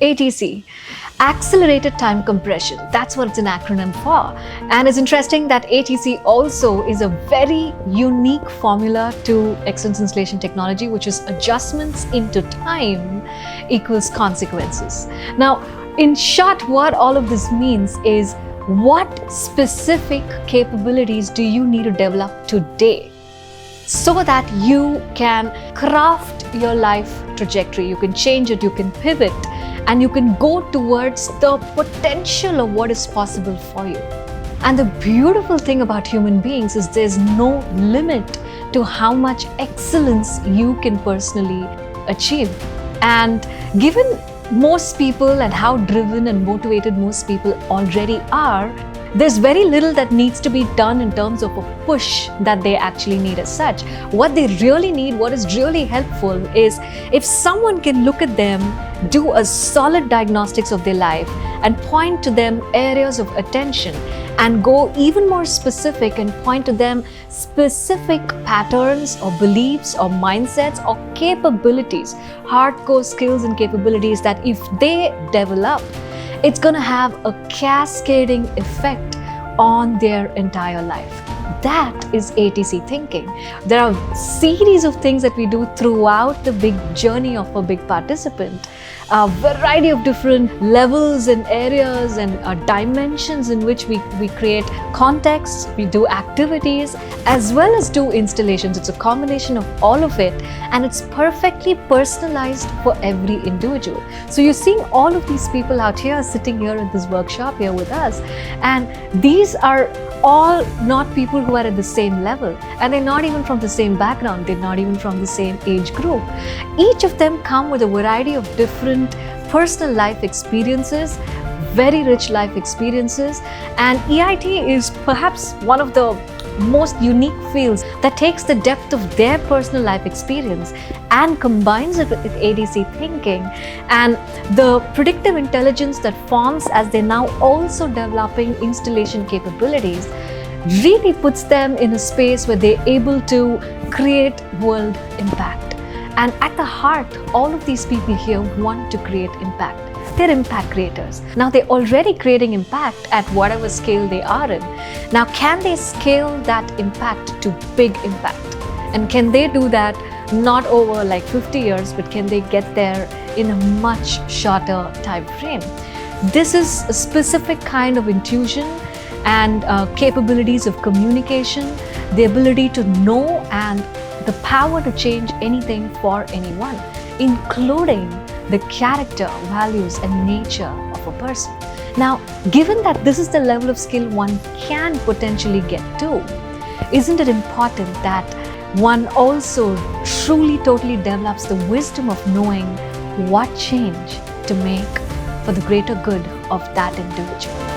ATC, Accelerated Time Compression. That's what it's an acronym for. And it's interesting that ATC also is a very unique formula to excellence installation technology, which is adjustments into time equals consequences. Now, in short, what all of this means is what specific capabilities do you need to develop today so that you can craft your life trajectory, you can change it, you can pivot, and you can go towards the potential of what is possible for you. And the beautiful thing about human beings is there's no limit to how much excellence you can personally achieve. And given most people and how driven and motivated most people already are, there's very little that needs to be done in terms of a push that they actually need as such. What they really need, what is really helpful is if someone can look at them, do a solid diagnostics of their life and point to them areas of attention and go even more specific and point to them specific patterns or beliefs or mindsets or capabilities, hardcore skills and capabilities that if they develop, it's going to have a cascading effect on their entire life. That is ATC thinking. There are a series of things that we do throughout the big journey of a big participant. A variety of different levels and areas and dimensions in which we create contexts, we do activities, as well as do installations. It's a combination of all of it, and it's perfectly personalized for every individual. So you're seeing all of these people out here sitting here in this workshop here with us, and these are all not people who are at the same level, and they're not even from the same background, they're not even from the same age group. Each of them come with a variety of different personal life experiences, very rich life experiences, and EIT is perhaps one of the most unique fields that takes the depth of their personal life experience and combines it with ATC thinking and the predictive intelligence that forms as they're now also developing installation capabilities really puts them in a space where they're able to create world impact. And at the heart, all of these people here want to create impact. They're impact creators. Now they're already creating impact at whatever scale they are in. Now can they scale that impact to big impact? And can they do that not over like 50 years, but can they get there in a much shorter time frame? This is a specific kind of intuition and capabilities of communication, the ability to know and the power to change anything for anyone, including the character, values, and nature of a person. Now, given that this is the level of skill one can potentially get to, isn't it important that one also truly, totally develops the wisdom of knowing what change to make for the greater good of that individual?